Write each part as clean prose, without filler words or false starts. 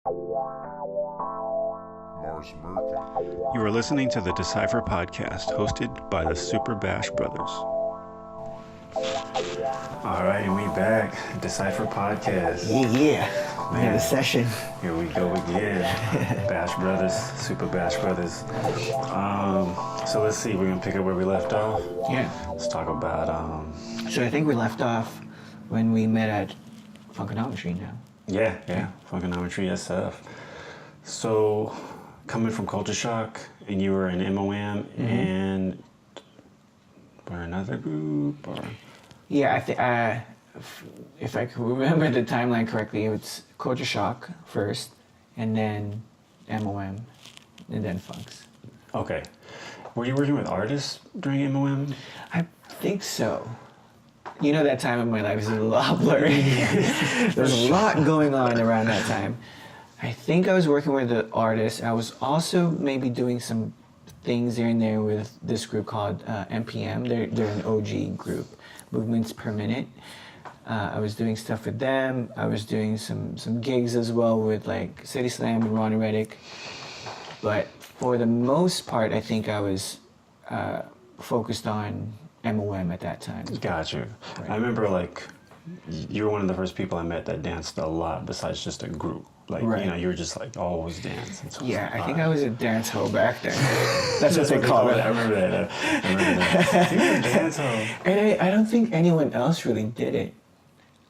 You are listening to the Decipher podcast, hosted by the Super Bash Brothers. All right, and we back. Decipher podcast. Yeah. We have a session. Here we go again. Bash Brothers, Super Bash Brothers. So let's see, we're gonna pick up where we left off. Yeah. Let's talk about So I think we left off when we met at Funkonometry now. Yeah, Funkonometry SF. So coming from Culture Shock, and you were in MOM and or another group, or Yeah, I think if I can remember the timeline correctly, it's Culture Shock first, and then MOM, and then Funks. okay. Were you working with artists during MOM? I think so. You know, that time of my life is a lot blurry. There's a lot going on around that time. I think I was working with the artists. I was also maybe doing some things here and there with this group called MPM. They're an OG group, Movements Per Minute. I was doing stuff with them. I was doing some gigs as well with like City Slam and Ronnie Reddick. But for the most part, I think I was focused on MOM at that time. Gotcha. Right. I remember like you were one of the first people I met that danced a lot besides just a group. Like, Right. you know, you were just like always dancing. So Yeah, I think I was a dance hoe back then. That's what they call it. I remember that. You were a dance hoe. And I don't think anyone else really did it.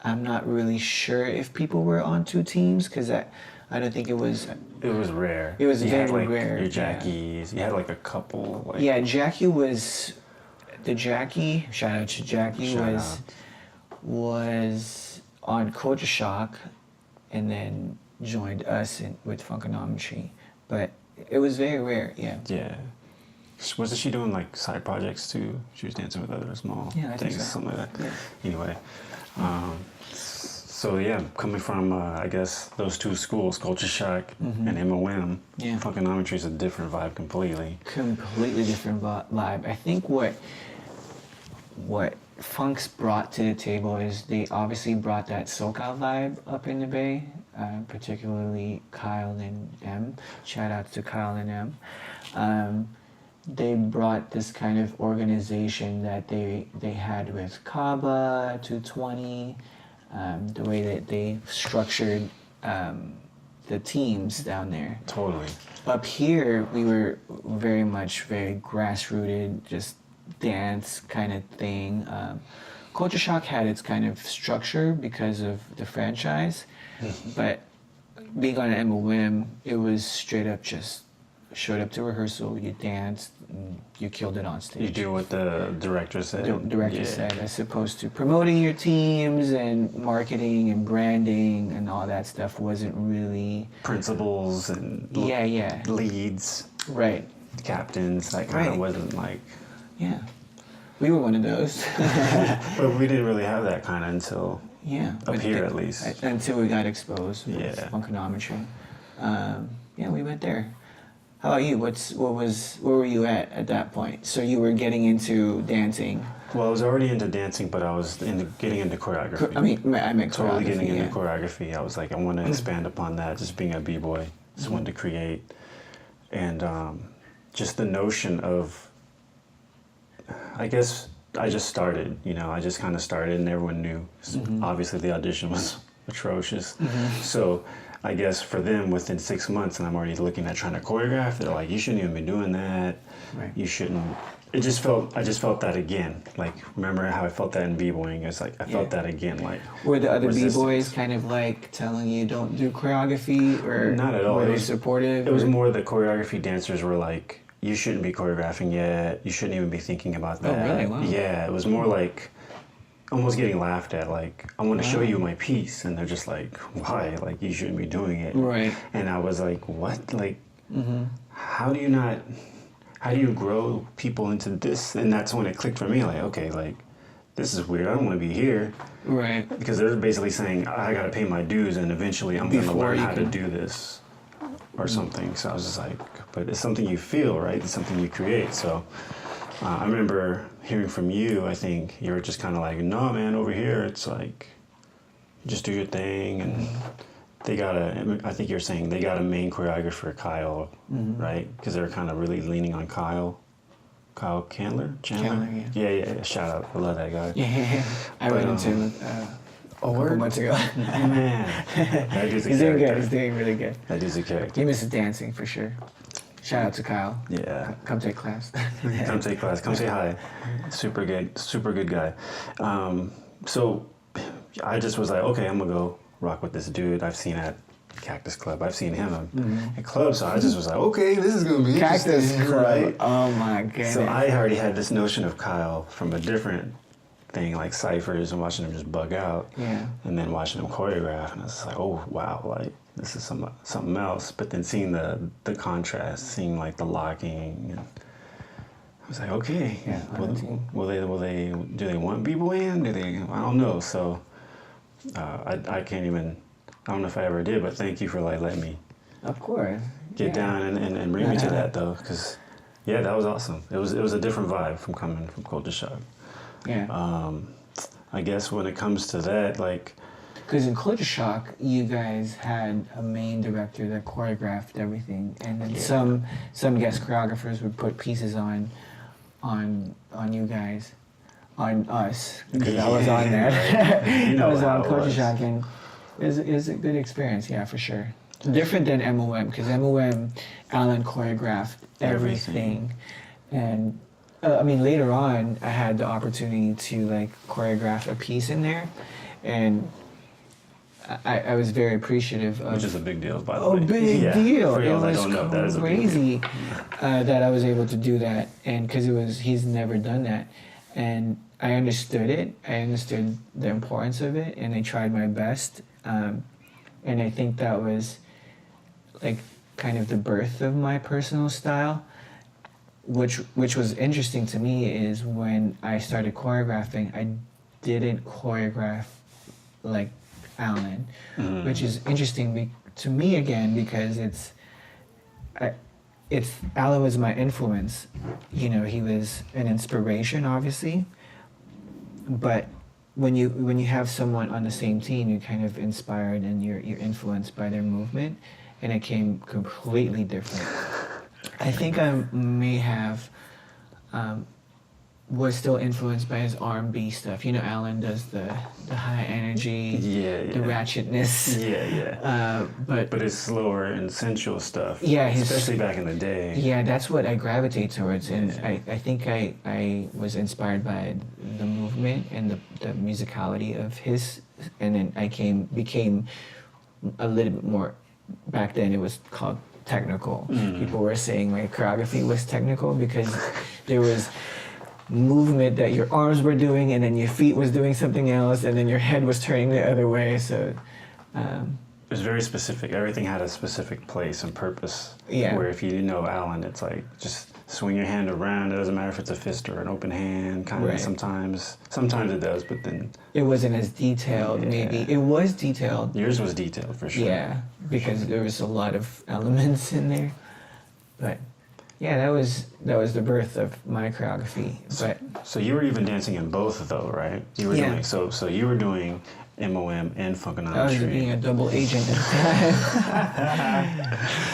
I'm not really sure if people were on two teams because I don't think it was. It was rare. It was you very had, like, rare, Your yeah. Jackies. You had like a couple. Like, Yeah, Jackie was the Jackie. Shout out to Jackie Shout was on Culture Shock, and then joined us with Funkonometry. But it was very rare. Yeah. Yeah. Wasn't she doing like side projects too? She was dancing with other small Yeah, I think things, so. something like that. Yeah. Anyway, so yeah, coming from I guess those two schools, Culture Shock and MOM, Yeah. Funkonometry is a different vibe completely. Completely different vibe. I think what Funks brought to the table is they obviously brought that SoCal vibe up in the Bay, particularly Kyle and M. Shout out to Kyle and M. They brought this kind of organization that they had with Kaba, 220, the way that they structured the teams down there. Totally. Up here, we were very grassrooted, just dance kind of thing. Culture Shock had its kind of structure because of the franchise, but being on MOM, it was straight up just showed up to rehearsal, you danced, and you killed it on stage. You do what the director said. The director said, as opposed to promoting your teams and marketing and branding and all that stuff wasn't really... Principals and Yeah. leads, Right. captains, that kind of Right. wasn't like... Yeah. We were one of those. But we didn't really have that kind of until Yeah. up here at least. Until we got exposed with Yeah. Funkonometry. Yeah, we went there. How about you? Where were you at that point? So you were getting into dancing. Well, I was already into dancing, but I was getting into choreography. I meant Totally choreography, getting into yeah. choreography. I was like, I want to expand upon that, just being a b-boy. Just wanted to create. And just the notion of, I guess I just started, I just kind of started and everyone knew. Obviously the audition was atrocious. So I guess for them, within 6 months, and I'm already looking at trying to choreograph, they're like, you shouldn't even be doing that. Right. You shouldn't. I just felt that again. Like, remember how I felt that in b-boying? It's like, I felt that again. Like, Were the other resistance. b-boys kind of like telling you don't do choreography, or Not at all. were It they was- supportive? It was or- more the choreography dancers were like, you shouldn't be choreographing yet. You shouldn't even be thinking about that. Oh, really? Wow. Yeah, it was more like almost getting laughed at. Like, I want to show you my piece, and they're just like, why? Like, you shouldn't be doing it. Right. And I was like, what? Like, how do you grow people into this? And that's when it clicked for me. Like, okay, like, this is weird. I don't want to be here. Right. Because they're basically saying, I got to pay my dues, and eventually I'm going to Before learn you how to can- do this or something. So I was just like, but it's something you feel, right? It's something you create. So I remember hearing from you, I think you were just kind of like, no, man, over here, it's like, just do your thing. And they got a, I think you're saying they got a main choreographer, Kyle, right? Because they're kind of really leaning on Kyle Chandler? Chandler, Yeah. Shout out. I love that guy. Yeah. I ran into him a couple months ago. Man. That dude's a He's doing character. good. He's doing really good. That dude's a character. He misses dancing for sure. Shout out to Kyle. Yeah. Come take class. Come take class. Come say hi. Super good guy. So I just was like, okay, I'm gonna go rock with this dude I've seen at Cactus Club. I've seen him at clubs, so I just was like, okay, this is gonna be Cactus interesting, Club. right? Oh my goodness. So I already had this notion of Kyle from a different thing, like ciphers and watching him just bug out. Yeah. And then watching him choreograph, and I was like, oh wow, like this is something else. But then seeing the contrast, seeing like the locking, and I was like, okay, Yeah, will they do they want b-boy in? Do they? I don't know. So I can't even. I don't know if I ever did, but thank you for like letting me Of course. get down and bring me to that though, because yeah, that was awesome. It was a different vibe from coming from Culture Shock. Yeah. I guess when it comes to that, like, Because in Culture Shock, you guys had a main director that choreographed everything, and then some guest choreographers would put pieces on you guys, on us, because I was on that. You know I was how on it Culture was. Shock, and it was a good experience, yeah, for sure. Different than MOM, because MOM, Alan choreographed everything. And I mean, later on, I had the opportunity to like choreograph a piece in there, and I was very appreciative of. which is a big deal, by the way. Oh, big Yeah. deal! For It y'all that was don't know, that is a big deal. crazy that I was able to do that, and because he's never done that, and I understood it. I understood the importance of it, and I tried my best, and I think that was like kind of the birth of my personal style. Which was interesting to me is when I started choreographing, I didn't choreograph like Alan, which is interesting to me again because Alan was my influence. You know, he was an inspiration, obviously. But when you have someone on the same team, you're kind of inspired and you're influenced by their movement, and it came completely different. I think I may have was still influenced by his R&B stuff. You know, Alan does the high energy, the ratchetness. Yeah. But it's slower and sensual stuff. Yeah, especially back in the day. Yeah, that's what I gravitate towards, and I think I was inspired by the movement and the musicality of his, and then I became a little bit more. Back then, it was called technical. People were saying my choreography was technical because there was movement that your arms were doing, and then your feet was doing something else, and then your head was turning the other way. So It was very specific. Everything had a specific place and purpose. Yeah. Where if you know Alan, it's like just swing your hand around. It doesn't matter if it's a fist or an open hand. Kind of sometimes it does, but then it wasn't as detailed. Maybe it was detailed. Yours was detailed for sure. Yeah, because there was a lot of elements in there. But yeah, that was the birth of my choreography. But So you were even dancing in both though, right? You were doing so you were doing MOM and I was Funkonometry. being a double agent at the time.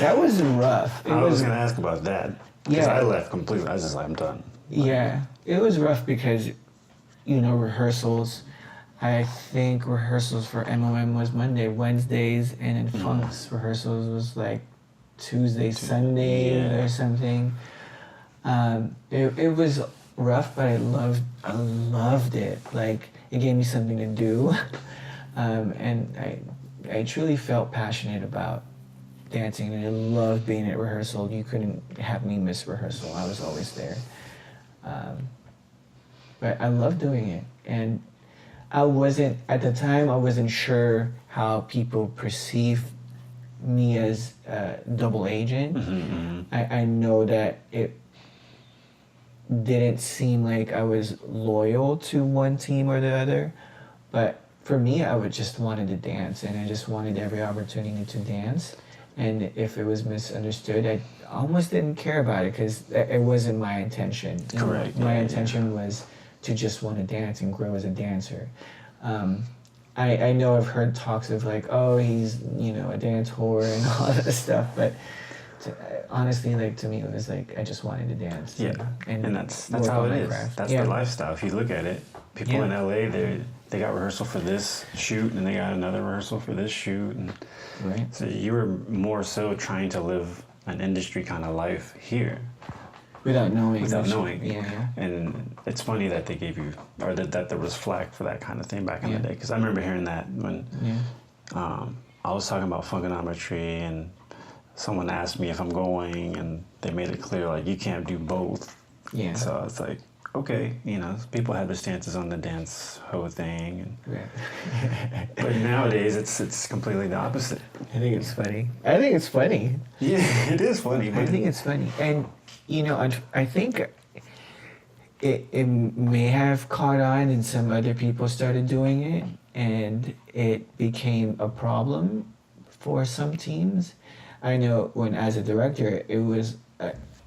That was rough. I was gonna ask about that. Because Yeah. I left completely. I was just like, I'm done. Yeah, it was rough because, you know, rehearsals. I think rehearsals for MOM was Monday, Wednesdays, and then Funk's rehearsals was like Tuesday, Sunday or something. It was rough, but I loved it. Like, it gave me something to do, and I truly felt passionate about dancing, and I loved being at rehearsal. You couldn't have me miss rehearsal. I was always there. But I loved doing it, and at the time I wasn't sure how people perceive me as a double agent. I know that it didn't seem like I was loyal to one team or the other, but for me, I would just wanted to dance, and I just wanted every opportunity to dance. And if it was misunderstood, I almost didn't care about it because it wasn't my intention. You know, Correct. my intention was to just want to dance and grow as a dancer. I know I've heard talks of like, oh, he's, a dance whore and all that stuff, but honestly, like, to me, it was like, I just wanted to dance. Yeah, and that's work how on it my is. craft. That's Yeah. the lifestyle. If you look at it, people Yeah. in LA, they got rehearsal for this shoot, and they got another rehearsal for this shoot, and Right. so you were more so trying to live an industry kind of life here. Without knowing. Without knowing. Yeah. And it's funny that they gave you, or that there was flack for that kind of thing back in Yeah. the day, because I remember hearing that when Yeah. I was talking about funkonometry, and someone asked me if I'm going, and they made it clear, like, you can't do both. Yeah. So it's like, okay, people have their stances on the dance ho thing, and Right. but nowadays it's completely the opposite. I think it's funny. I think it's funny. Yeah, it is funny. I think it's funny. And, I think it may have caught on and some other people started doing it and it became a problem for some teams. I know when, as a director, it was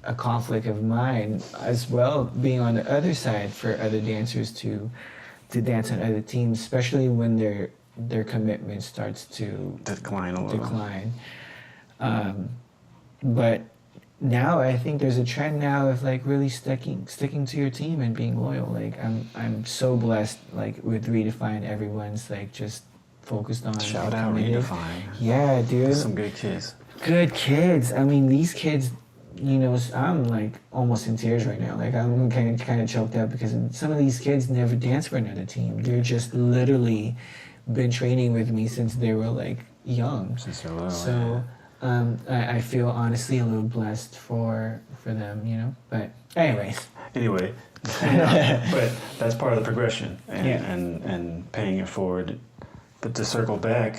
a conflict of mine as well, being on the other side for other dancers to dance on other teams, especially when their commitment starts to decline a little. But now I think there's a trend now of like really sticking to your team and being loyal. Like I'm so blessed, like with Redefine, everyone's like just focused on. Shout out committed. Redefine. Yeah, dude. Some good kids. Good kids. I mean, these kids, I'm like almost in tears right now. Like I'm kind of choked up because some of these kids never dance for another team. They're just literally been training with me since they were like young. Since they're little. So I feel honestly a little blessed for them, But anyways. Anyway, but that's part of the progression Yeah. and paying it forward. But to circle back,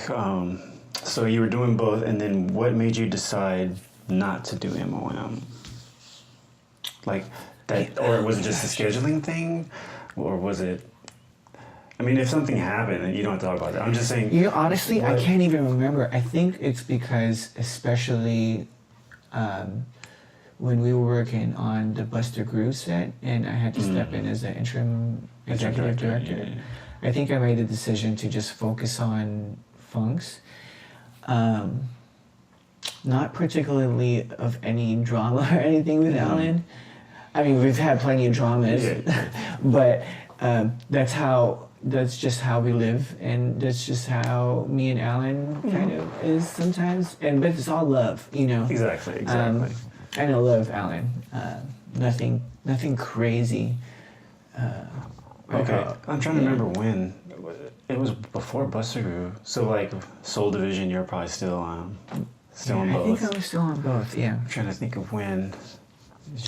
so you were doing both, and then what made you decide not to do MOM? Like that, or was it just a scheduling thing, or was it? I mean, if something happened, and you don't have to talk about that. I'm just saying. Honestly, I can't even remember. I think it's because, especially when we were working on the Buster Groove set, and I had to step in as the interim executive director. Yeah. I think I made the decision to just focus on funks. Not particularly of any drama or anything with Alan. I mean, we've had plenty of dramas, but that's just how we live, and that's just how me and Alan kind of is sometimes. But it's all love, Exactly. And I love Alan. Nothing crazy. Okay, I'm trying to remember when. It was before Buster Groove. So like Soul Division, you're probably still on both. I think I was still on both. Yeah. I'm trying to think of when.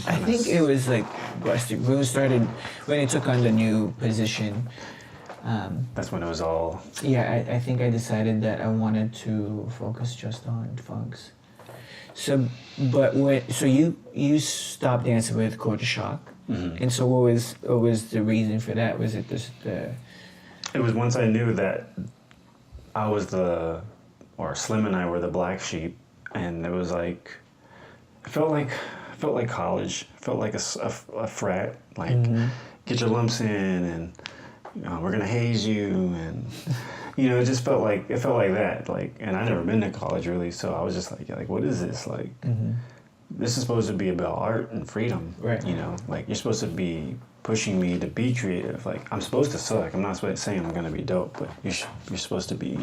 I think it was like Buster Groove started when he took on the new position. That's when it was all. Yeah, I think I decided that I wanted to focus just on funks. So, you stopped dancing with Culture Shock, and so what was the reason for that? Was it just the? It was once I knew that I was or Slim and I were the black sheep, and it was like, it felt like college. It felt like a frat. Like, get your lumps in, and we're gonna haze you, and it just felt like that. Like, and I never been to college really, so I was just like, what is this? Like, this is supposed to be about art and freedom, right? Like you're supposed to be pushing me to be creative. Like I'm supposed to suck. I'm not saying I'm gonna be dope, but you're supposed to be,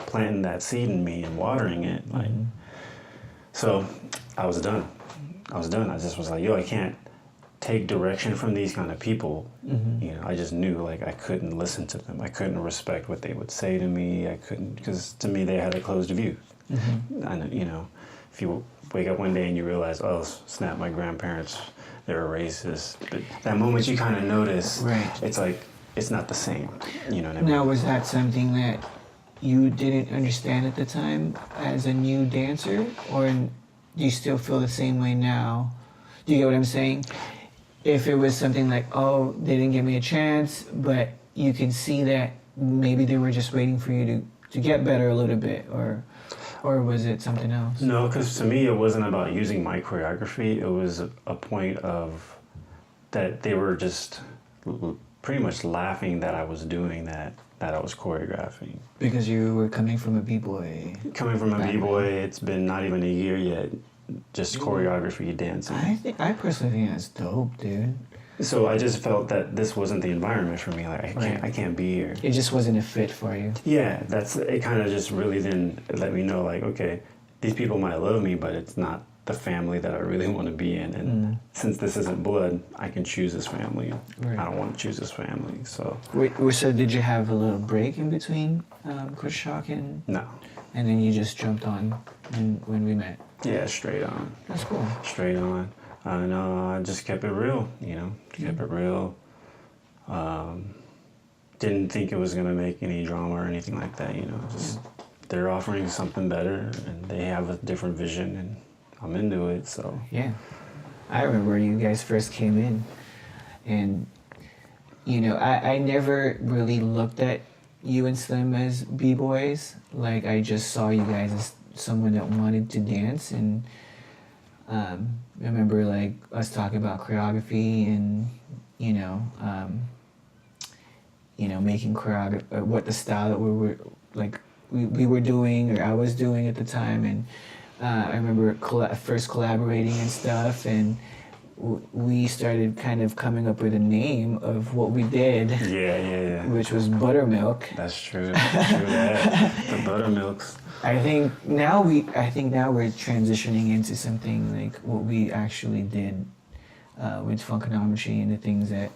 planting that seed in me and watering it. Like, so I was done. I just was like, I can't take direction from these kind of people. I just knew like I couldn't listen to them. I couldn't respect what they would say to me. I couldn't, because to me they had a closed view. And if you wake up one day and you realize, oh snap, my grandparents, they were racist. But that moment you kind of notice, it's like it's not the same. You know what I mean? Now, was that something that you didn't understand at the time as a new dancer, or do you still feel the same way now? Do you get what I'm saying? If it was something like, oh, they didn't give me a chance, but you can see that maybe they were just waiting for you to get better a little bit, or was it something else? No, because to me it wasn't about using my choreography. It was a point of that they were just pretty much laughing that I was doing that that I was choreographing. Because you were coming from a b-boy. Coming from a background. b-boy, it's been not even a year yet. Just choreography, dancing. I personally think that's dope, dude. So I just felt that this wasn't the environment for me. Like I can't be here. It just wasn't a fit for you. Yeah, it. Kind of just really then let me know, like, okay, these people might love me, but it's not the family that I really want to be in. And since this isn't blood, I can choose this family. Right. I don't want to choose this family. So So did you have a little break in between Chris Shock and no. then you just jumped on when we met? Yeah, straight on. That's cool. Straight on. And I just kept it real, kept it real. Didn't think it was going to make any drama or anything like that, just they're offering something better and they have a different vision and I'm into it, so. Yeah. I remember when you guys first came in and, I never really looked at you and Slim as b-boys. Like, I just saw you guys as someone that wanted to dance and I remember like us talking about choreography and making choreography, what the style that we were doing or I was doing at the time, and I remember first collaborating and stuff, and we started kind of coming up with a name of what we did. Yeah. Which was Buttermilk. That's true. The Buttermilks. I think now we're transitioning into something like what we actually did with Funkonometry and the things that,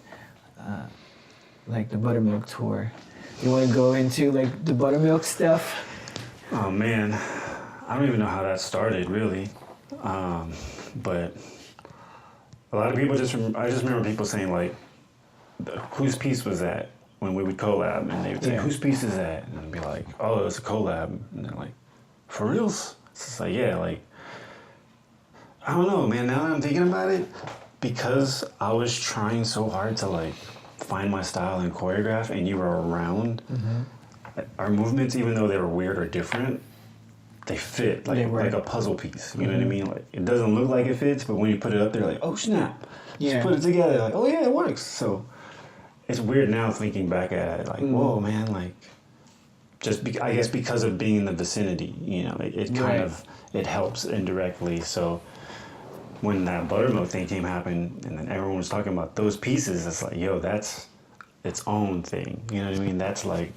like the Buttermilk tour. You want to go into like the Buttermilk stuff? Oh man, I don't even know how that started really, but a lot of people I just remember people saying like, whose piece was that? When we would collab, and they would say, whose piece is that? And I'd be like, oh, it's a collab. And they're like, for reals? It's just like, yeah, like, I don't know, man, now that I'm thinking about it, because I was trying so hard to like find my style and choreograph and you were around, our movements, even though they were weird or different, they fit like a puzzle piece, you know what I mean? Like, it doesn't look like it fits, but when you put it up there, like, oh snap, just put it together, like, oh yeah, it works. So it's weird now thinking back at it, like, whoa, man, like, I guess because of being in the vicinity, it kind of, it helps indirectly. So when that Buttermilk thing happened, and then everyone was talking about those pieces, it's like, yo, that's its own thing. You know what I mean? That's like,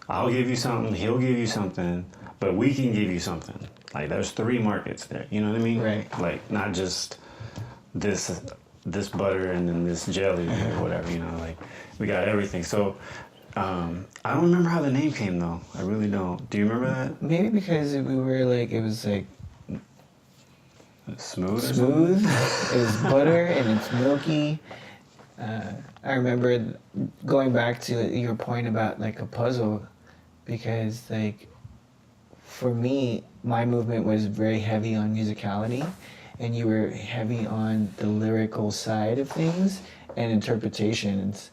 I'll give you something, he'll give you something, but we can give you something. Like, there's 3 markets there. You know what I mean? Right. Like, not just this butter and then this jelly or whatever, like, we got everything. So I don't remember how the name came though. I really don't. Do you remember that? Maybe because we were like, it was like smooth. It was butter and it's milky. I remember going back to your point about like a puzzle, because like for me, my movement was very heavy on musicality, and you were heavy on the lyrical side of things and interpretations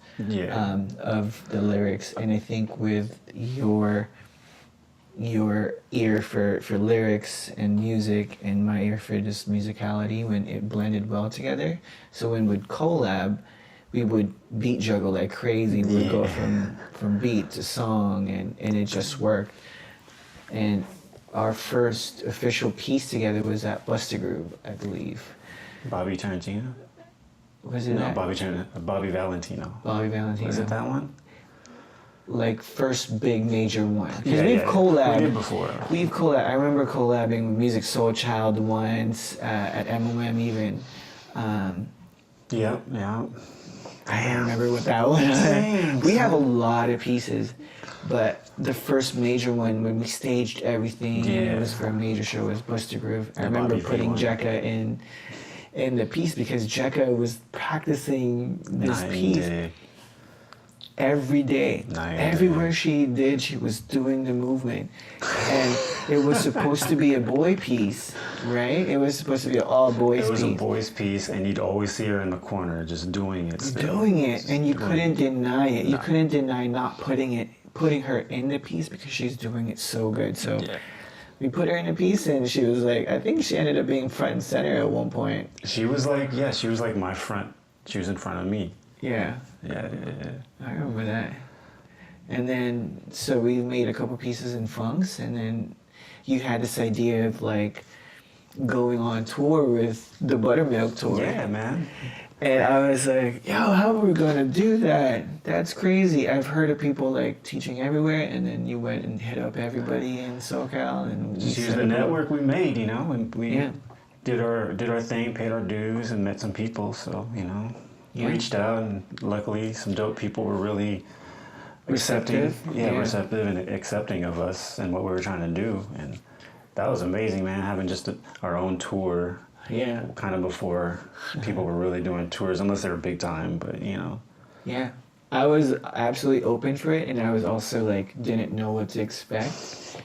of the lyrics. And I think with your ear for lyrics and music and my ear for just musicality, when it blended well together. So when we'd collab, we would beat juggle like crazy. We'd go from beat to song, and it just worked. And our first official piece together was at Busta Groove, I believe. Bobby Tarantino? Was it No, that? Bobby Valentino. Bobby Valentino. Was it that one? Like first big major one. Because Yeah, we've collabed. We did before. We've collabed. I remember collabing with Music Soul Child once, at MOM even. Yeah. I don't remember what that was. We have a lot of pieces, but the first major one when we staged everything, and it was for a major show, was Busta Groove. I remember putting Jekka in the piece because Jekka was practicing this piece every day. Everywhere she did, she was doing the movement. And it was supposed to be a boy piece, right? It was supposed to be an all boys piece. It was a boys piece, and you'd always see her in the corner just doing it. Doing it, and you couldn't deny it. You couldn't deny not putting her in the piece because she's doing it so good. So we put her in a piece, and she was like, I think she ended up being front and center at one point. She was like my front. She was in front of me. Yeah. Yeah. I remember that. And then, so we made a couple pieces in funks, and then you had this idea of like going on tour with the Buttermilk tour. Yeah, man. And I was like, yo, how are we gonna do that? That's crazy. I've heard of people like teaching everywhere, and then you went and hit up everybody in SoCal and Just use the network we made, you know, and we Yeah. did our thing, paid our dues, and met some people. So, you know, Yeah. reached out, and luckily some dope people were really accepting, receptive and accepting of us and what we were trying to do. And that was amazing, man, having just our own tour. Yeah. Kind of before people were really doing tours, unless they were big time, but you know. Yeah. I was absolutely open for it, and I was also like, didn't know what to expect.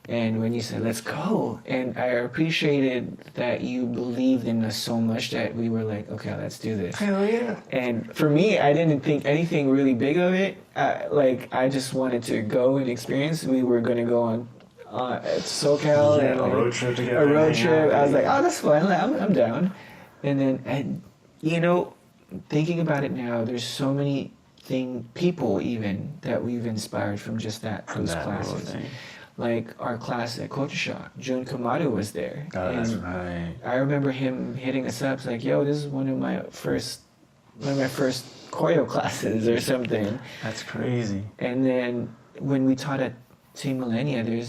And when you said, let's go, and I appreciated that you believed in us so much that we were like, okay, let's do this. Hell yeah. And for me, I didn't think anything really big of it. I just wanted to go and experience. We were going to go on at SoCal. Yeah, and, a like, road trip together. A road hang trip. out. I was like, oh, that's fun. I'm down. And then, you know, thinking about it now, there's so many people even that we've inspired from just those that little classes. thing. Like our class at Culture Shock, Jun Kamado was there. Oh, that's And right. I remember him hitting us up, like, yo, this is one of my first choreo classes or something. That's crazy. And then when we taught at Team Millennia,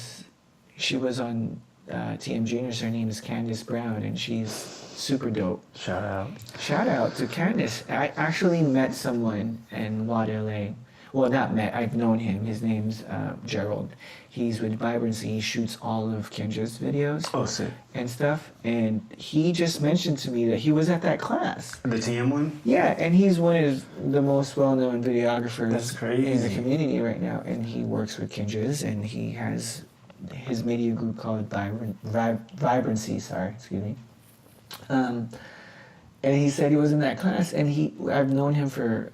she was on TM Juniors. Her name is Candace Brown, and she's super dope. Shout out. Shout out to Candace. I actually met someone in Wad LA. Well, not met, I've known him. His name's Gerald. He's with Vibrancy. He shoots all of Kendra's videos Oh, sick. and stuff. And he just mentioned to me that he was at that class. The TM one? Yeah, and he's one of the most well-known videographers That's crazy. in the community right now. And he works with Kendra's, and he has his media group called Vibrancy. And he said he was in that class, and I've known him for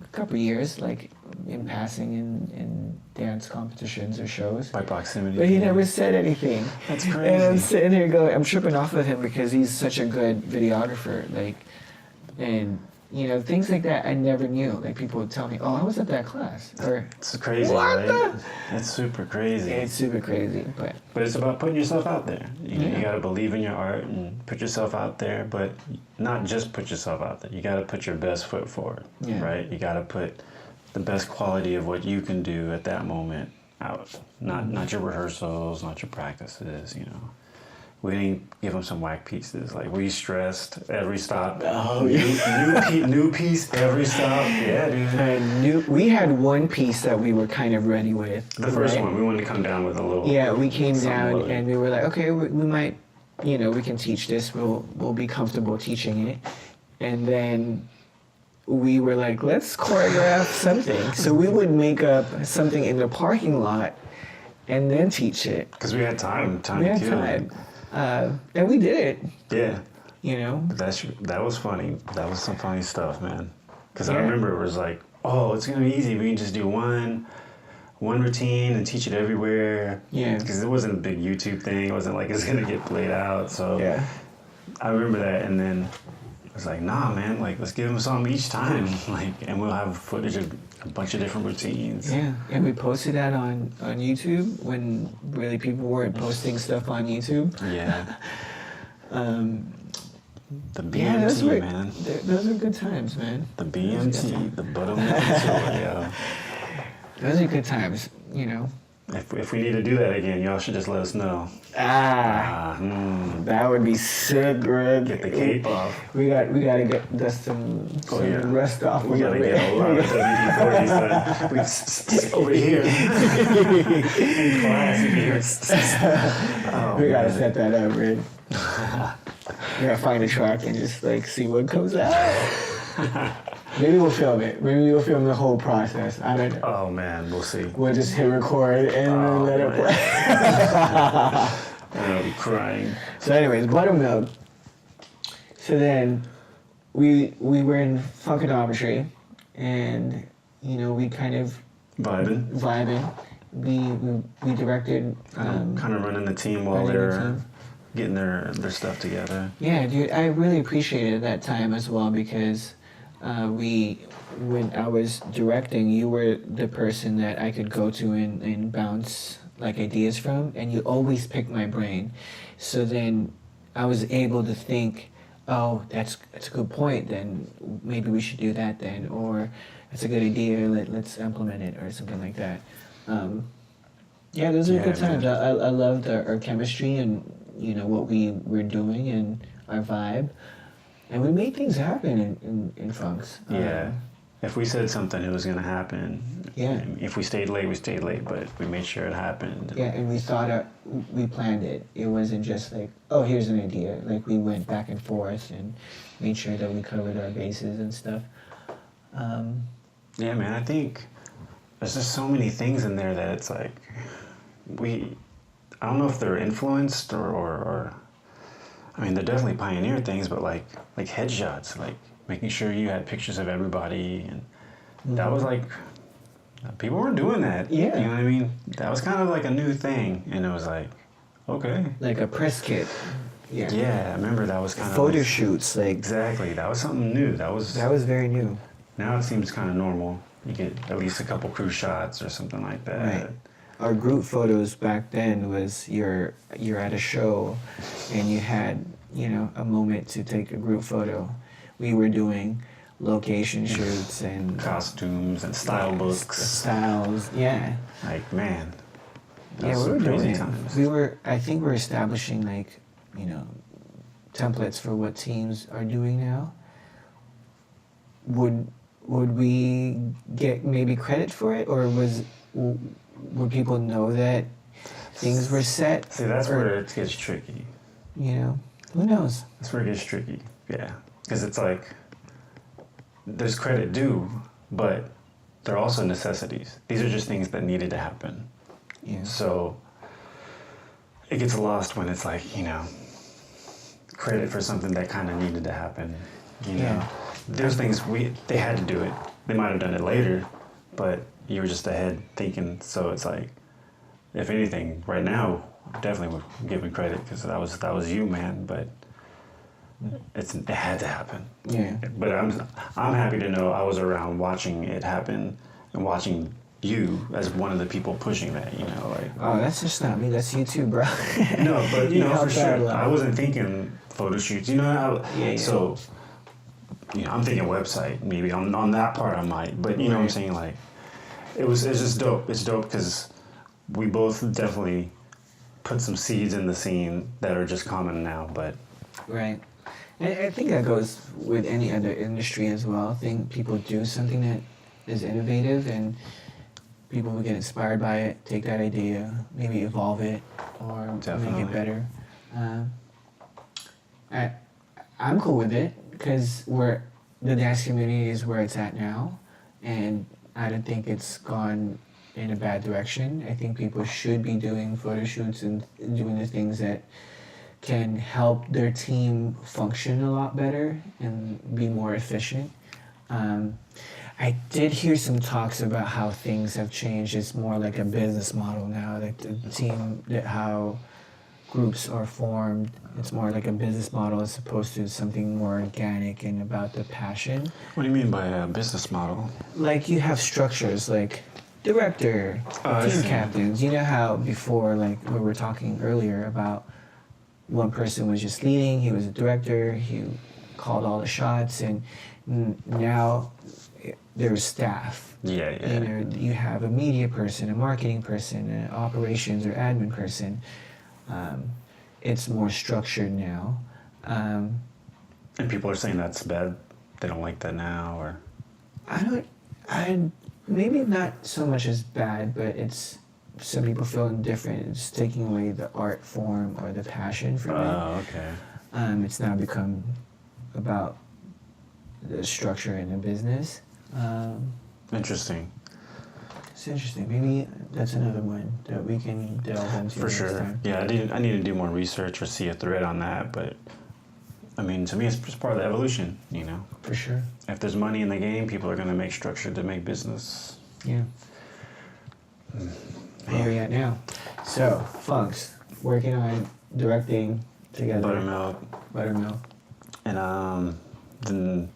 a couple of years, like in passing in dance competitions or shows. By proximity. But he yeah. never said anything. That's And I'm crazy. sitting here going, I'm tripping off of him because he's such a good videographer. Like, and you know, things like that I never knew. Like people would tell me, oh, I was at that class. Or It's crazy, What right? the- It's super crazy. it's super crazy. But But it's about putting yourself out there. You Yeah. got to believe in your art and put yourself out there, but not just put yourself out there. You got to put your best foot forward, Yeah. right? You got to put the best quality of what you can do at that moment out. Not your rehearsals, not your practices, you know. We didn't give them some whack pieces. Like, we stressed every stop. Oh, New piece every stop. Yeah, dude. we had one piece that we were kind of ready with. The first right? one, we wanted to come down with a little. Yeah, we came something down little. and we were like, okay, we might, you know, we can teach this. We'll be comfortable teaching it. And then we were like, let's choreograph something. So we would make up something in the parking lot and then teach it. Because we had time. We had to kill. time. And we did it, Yeah. you know. That was funny. That was some funny stuff, man. Because I Yeah. remember it was like, oh, it's gonna be easy. We can just do one routine and teach it everywhere. Yeah. Because it wasn't a big YouTube thing. It wasn't like it's gonna get played out. So Yeah. I remember that, and then I was like, nah, man. Like, let's give them something each time. Like, and we'll have footage of a bunch of different routines. Yeah, and we posted that on YouTube when really people weren't posting stuff on YouTube. Yeah. The BMT, Yeah, those were man. those are good times, man. The BMT, the Buttermilk tour, yeah. Those are good times, you know. If we need to do that again, y'all should just let us know. That would be sick, Greg. Get the cape off. We gotta get dust some yeah. rest off. We gotta get a lot of WD-40s done. We over here. In class, you hear. Oh, We gotta man. set that up, Greg. We gotta find a track and just like see what comes out. Maybe we'll film it. Maybe we'll film the whole process. I don't know. Oh man, we'll see. We'll just hit record and then let it play. And I'll be crying. So anyways, Buttermilk. So then we were in funkonometry and you know we kind of Vibing. We directed Kind of running the team while running the they're team. getting their stuff together. Yeah, dude, I really appreciated that time as well because when I was directing, you were the person that I could go to and bounce like ideas from, and you always picked my brain. So then I was able to think, oh, that's a good point. Then maybe we should do that then, or that's a good idea. Let's implement it, or something like that. Yeah, those are good times. I loved our chemistry and what we were doing and our vibe, and we made things happen in Funks. Yeah. If we said something, it was going to happen. Yeah. If we stayed late, we stayed late, but we made sure it happened. Yeah, and we planned it. It wasn't just like, oh, here's an idea. Like, we went back and forth and made sure that we covered our bases and stuff. Yeah, man, I think there's just so many things in there that it's like, I don't know if they're influenced or I mean, they're definitely pioneer things, but like headshots, like making sure you had pictures of everybody, and that was like, people weren't doing that. Yeah. You know what I mean? That was kind of like a new thing, and it was like, okay. Like a press kit. Yeah. Yeah, I remember that was kind of photo like, shoots, like exactly. That was something new. That was very new. Now it seems kind of normal. You get at least a couple crew shots or something like that. Right. Our group photos back then was you're at a show, and you had a moment to take a group photo. We were doing location shoots and costumes and style books. Styles, yeah. Like, man. Yeah, we were doing it. Times. I think we're establishing templates for what teams are doing now. Would we get maybe credit for it, or would people know that things were set? See, that's where it gets tricky. Who knows? That's where it gets tricky, yeah. Because it's like, there's credit due, but they're also necessities. These are just things that needed to happen. Yeah. So it gets lost when it's like, credit for something that kind of needed to happen. Yeah. There's things they had to do it. They might have done it later, but you were just ahead thinking. So it's like, if anything, right now, definitely would give me credit because that was you, man. But it had to happen. Yeah. But I'm happy to know I was around watching it happen and watching you as one of the people pushing that. Like. Oh, that's just not me. That's you too, bro. No, but You for helped out a sure. lot. I wasn't thinking photo shoots. Yeah. So. I'm thinking website, maybe on that part I might, but what I'm saying, like, it's just dope. It's dope because we both definitely put some seeds in the scene that are just common now, but. Right. And I think that goes with any other industry as well. I think people do something that is innovative and people will get inspired by it, take that idea, maybe evolve it or Definitely. make it better. I'm cool with it because the dance community is where it's at now, and I don't think it's gone in a bad direction. I think people should be doing photo shoots and doing the things that can help their team function a lot better and be more efficient. I did hear some talks about how things have changed. It's more like a business model now, like the team, how groups are formed. It's more like a business model as opposed to something more organic and about the passion. What do you mean by a business model? Like you have structures like director, team captains. You know how before, like we were talking earlier about one person was just leading, he was a director, he called all the shots, and now there's staff. Yeah. You have a media person, a marketing person, an operations or admin person. It's more structured now. And people are saying that's bad. They don't like that now, or. Maybe not so much as bad, but it's some people feel indifferent. It's taking away the art form or the passion from it. Oh, okay. It's now become about the structure in the business. Interesting. It's interesting. Maybe that's another one that we can delve into For next sure. time. Yeah, I need to do more research or see a thread on that, but I mean, to me, it's just part of the evolution, For sure. If there's money in the game, people are going to make structure to make business. Yeah. Here we are now. So, Funks, working on directing together. Buttermilk. Buttermilk. And then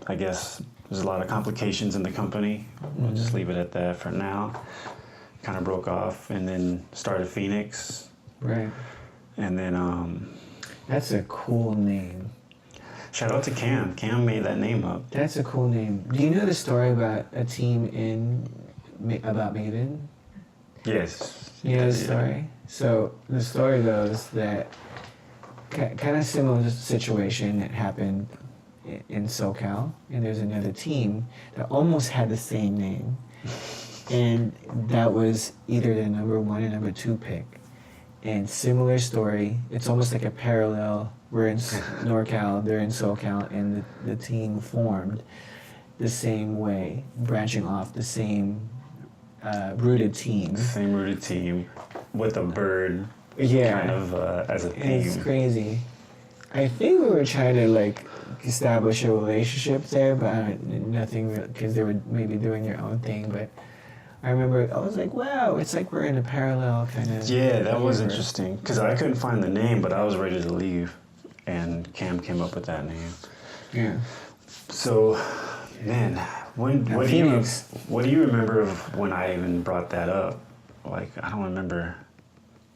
I guess there's a lot of complications in the company. We'll just leave it at that for now. Kind of broke off and then started Phoenix. Right. And then That's a cool name. shout out to Cam. Cam made that name up. That's a cool name. Do you know the story about a team about Maven? Yes. You know the story? So the story goes that kind of similar situation that happened in SoCal, and there's another team that almost had the same name, and that was either the number 1 or number 2 pick. And similar story, it's almost like a parallel. We're in NorCal, they're in SoCal, and the team formed the same way, branching off the same rooted team. Same rooted team with a bird kind of as a theme. It's crazy. I think we were trying to like establish a relationship there, but nothing, because they were maybe doing their own thing. But I remember I was like, wow, it's like we're in a parallel kind of. Yeah, that was interesting because I couldn't find the name, but I was ready to leave, and Cam came up with that name. Yeah. So, man, what do you remember of when I even brought that up? Like, I don't remember.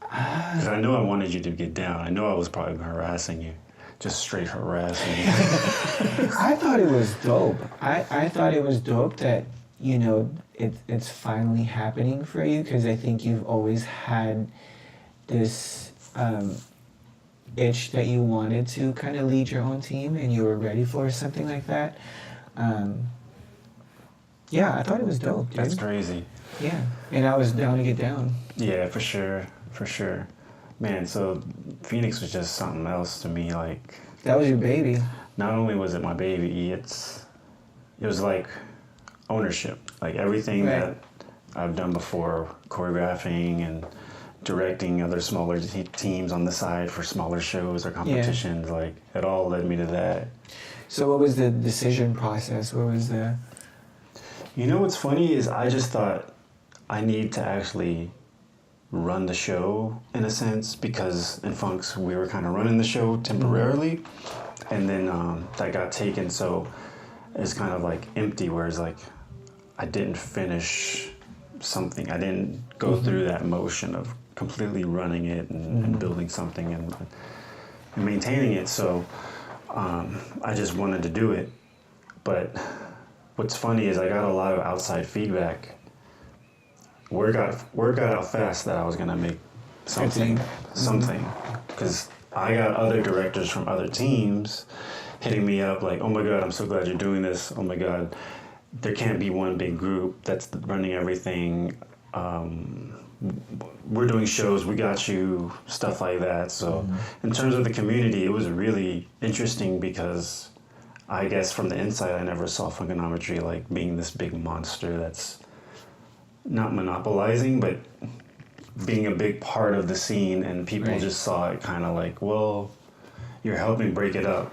Because I know I wanted you to get down. I know I was probably harassing you. Just straight harassing you. I thought it was dope. I thought it was dope that, you know, it's finally happening for you, because I think you've always had this itch that you wanted to kind of lead your own team, and you were ready for something like that. Yeah, I thought it was dope, dude. That's crazy. Yeah, and I was down to get down. Yeah, for sure. For sure. Man, so Phoenix was just something else to me. Like, That was your baby. not only was it my baby, it was like ownership. Like everything Right. that I've done before, choreographing and directing other smaller teams on the side for smaller shows or competitions, like it all led me to that. So what was the decision process? What was the... You know what's funny is I just thought I need to actually run the show in a sense, because in Funks we were kind of running the show temporarily, and then that got taken, so it's kind of like empty, whereas like I didn't finish something. I didn't go through that motion of completely running it and building something and maintaining it, so I just wanted to do it. But what's funny is I got a lot of outside feedback. Word got out fast that I was gonna make something, because I got other directors from other teams hitting me up like, oh my God, I'm so glad you're doing this. Oh my God, there can't be one big group that's running everything. We're doing shows, we got you, stuff like that. So in terms of the community, it was really interesting because I guess from the inside, I never saw Funkonometry like being this big monster that's not monopolizing, but being a big part of the scene, and people just saw it kind of like, well, you're helping break it up.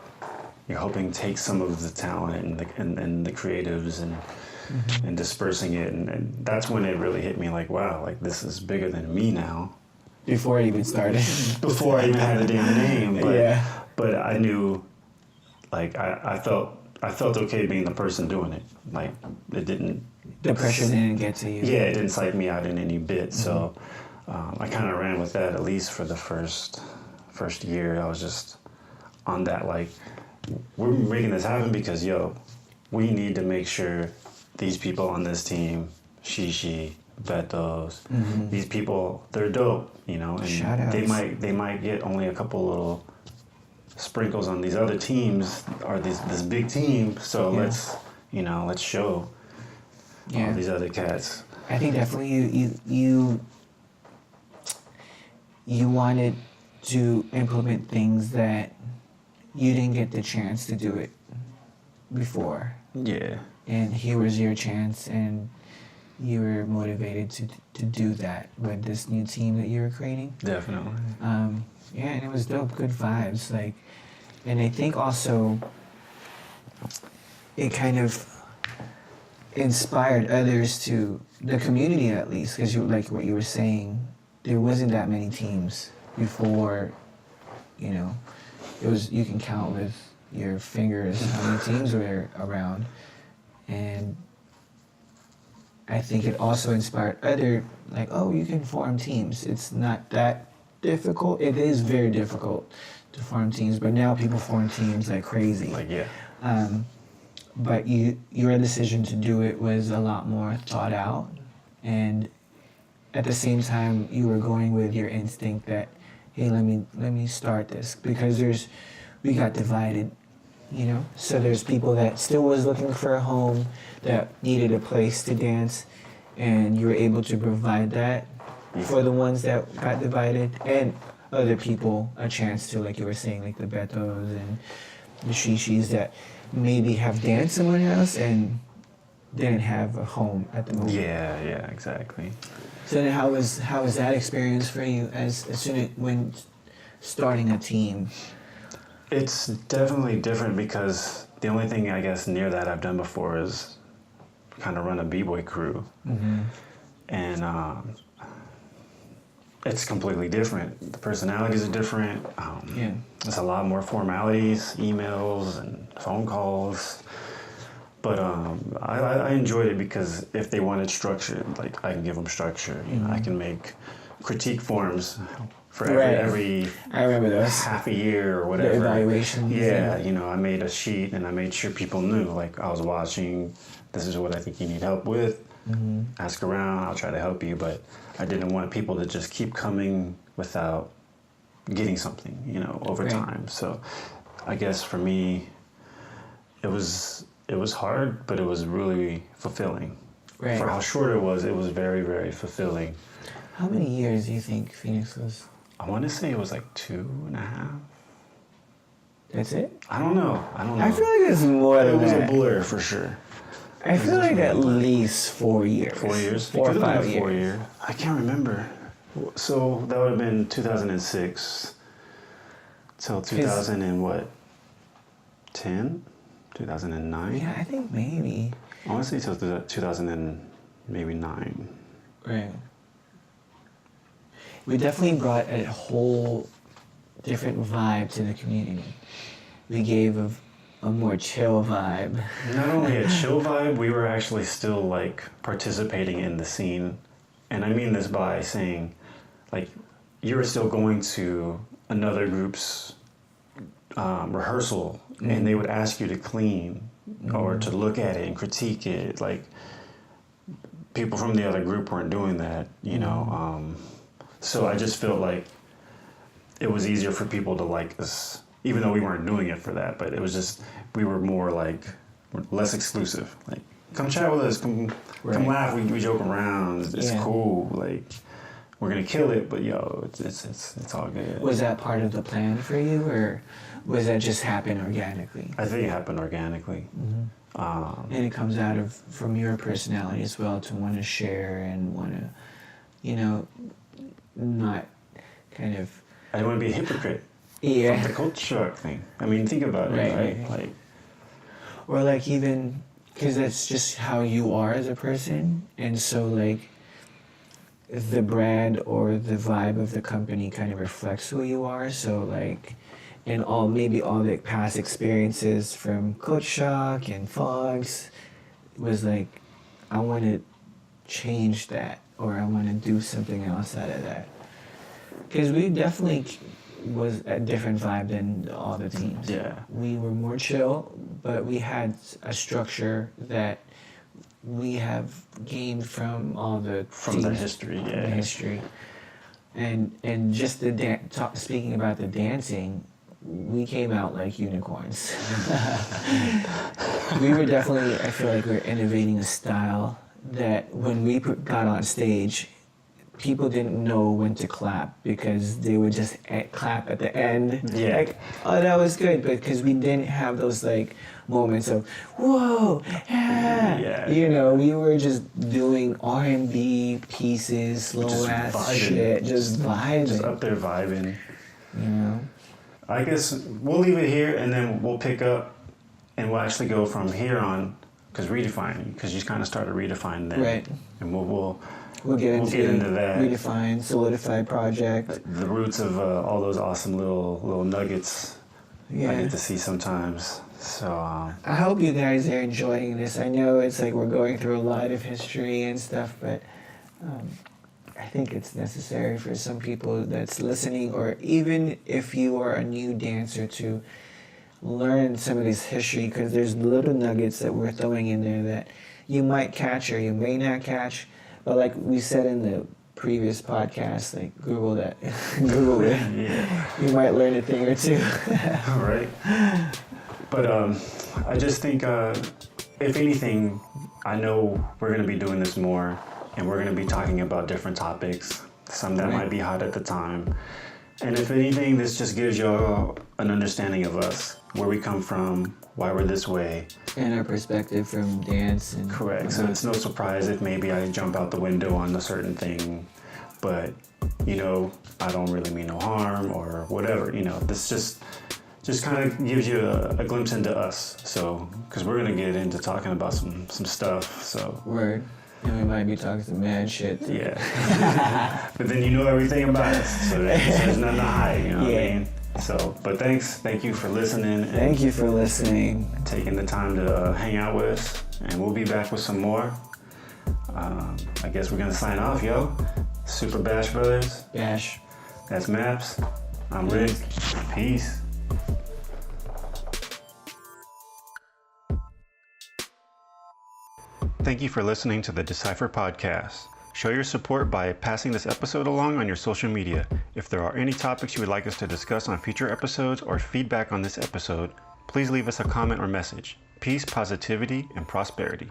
You're helping take some of the talent and the creatives and dispersing it, and that's when it really hit me like, wow, like this is bigger than me now. Before it even started. Before I even had the damn name, but Yeah. but I knew, like I felt okay being the person doing it. Like it didn't. The pressure didn't get to you. Yeah, it didn't psych me out in any bit. So I kind of ran with that, at least for the first year. I was just on that, like, we're making this happen because, yo, we need to make sure these people on this team, Shishi, Betos, these people, they're dope, you know, and Shoutouts. they might get only a couple little sprinkles on these other teams or this big team. So let's show all these other cats. I think definitely you wanted to implement things that you didn't get the chance to do it before. Yeah. And here was your chance, and you were motivated to do that with this new team that you were creating. Definitely. Yeah, and it was dope, good vibes. Like, and I think also it kind of inspired others to, the community at least, because you, like what you were saying, there wasn't that many teams before, you know, it was, you can count with your fingers how many teams were around. And I think it also inspired other, like, oh, you can form teams. It's not that difficult. It is very difficult to form teams, but now people form teams like crazy. Like, yeah. But your decision to do it was a lot more thought out, and at the same time, you were going with your instinct that, hey, let me start this, because we got divided, you know. So there's people that still was looking for a home, that needed a place to dance, and you were able to provide that for the ones that got divided, and other people a chance to, like you were saying, like the Betos and the Shishis that maybe have danced somewhere else and didn't have a home at the moment. Yeah, exactly. So then how was that experience for you as soon as when starting a team? It's definitely different because the only thing I guess near that I've done before is kind of run a b-boy crew. Mm-hmm. And it's completely different. The personalities are different. Yeah. It's a lot more formalities, emails and phone calls. But I enjoyed it because if they wanted structure, like I can give them structure. You know, I can make critique forms for every I remember those. half a year or whatever. The evaluations. Yeah, you know, I made a sheet and I made sure people knew, like I was watching, this is what I think you need help with. Mm-hmm. Ask around, I'll try to help you, but I didn't want people to just keep coming without getting something, you know, over time. So I guess for me, it was hard, but it was really fulfilling. Right. For how short it was very, very fulfilling. How many years do you think Phoenix was? I want to say it was like 2.5. That's it? I don't know. I feel like it's more than It was that. a blur for sure. I feel like at least 4 years. 4 years? 4 or 5 years. 4 years. I can't remember. So that would have been 2006 till 2000 and what? 10? 2009? Yeah, I think maybe. I want to say till 2000 and maybe 9. Right. We definitely brought a whole different vibe to the community. We gave a more chill vibe. Not only a chill vibe, we were actually still like participating in the scene. And I mean this by saying, like, you were still going to another group's rehearsal and they would ask you to clean or to look at it and critique it. Like, people from the other group weren't doing that, you know. So I just felt like it was easier for people to like us, even though we weren't doing it for that, but it was just, we were more like, less exclusive. Like, come chat with us, come laugh, we joke around, it's cool, like, we're gonna kill it, but yo, it's all good. Was that part of the plan for you, or was that just happen organically? I think it happened organically. And it comes out of, from your personality as well, to want to share and want to, you know, not kind of... I didn't want to be a hypocrite. Yeah. The culture shock thing. I mean, think about it, right? Like, or like even, because that's just how you are as a person, and so like the brand or the vibe of the company kind of reflects who you are. So like, and maybe all the past experiences from Coach Shock and Fogs was like, I want to change that, or I want to do something else out of that. Because we definitely was a different vibe than all the teams. Yeah. We were more chill, but we had a structure that we have gained from all the from the history, The history. And just the speaking about the dancing, we came out like unicorns. We were definitely, I feel like we're innovating a style that when we got on stage, people didn't know when to clap because they would just clap at the end. Yeah. Like, oh, that was good, but because we didn't have those like moments of, whoa, yeah. You know, we were just doing R&B pieces, slow ass shit, just vibing. Just up there vibing. You know? I guess we'll leave it here and then we'll pick up and we'll actually go from here on, because you kind of started redefining that. Right. And we'll get into that. Redefine, Solidify project. The roots of all those awesome little nuggets Yeah. I get to see sometimes. So I hope you guys are enjoying this. I know it's like we're going through a lot of history and stuff, but I think it's necessary for some people that's listening, or even if you are a new dancer, to learn some of this history, because there's little nuggets that we're throwing in there that you might catch or you may not catch. But like we said in the previous podcast, like Google that, Google it. yeah. You might learn a thing or two. All right. But I just think, if anything, I know we're going to be doing this more, and we're going to be talking about different topics, some that might be hot at the time. And if anything, this just gives you an understanding of us, where we come from, why we're this way. And our perspective from dance. And Correct. So it's no surprise if maybe I jump out the window on a certain thing, but, you know, I don't really mean no harm or whatever. You know, this just kind of gives you a glimpse into us. So, because we're going to get into talking about some stuff, so. Word. And we might be talking some mad shit. Yeah. But then you know everything about us, so there's nothing to hide, you know what I mean? So, but thank you for listening. And Thank you for listening. taking the time to hang out with us, and we'll be back with some more. I guess we're gonna sign off, yo. Super Bash Brothers. Bash. That's Maps. I'm Rick. Peace. Thank you for listening to the Decipher podcast. Show your support by passing this episode along on your social media. If there are any topics you would like us to discuss on future episodes or feedback on this episode, please leave us a comment or message. Peace, positivity, and prosperity.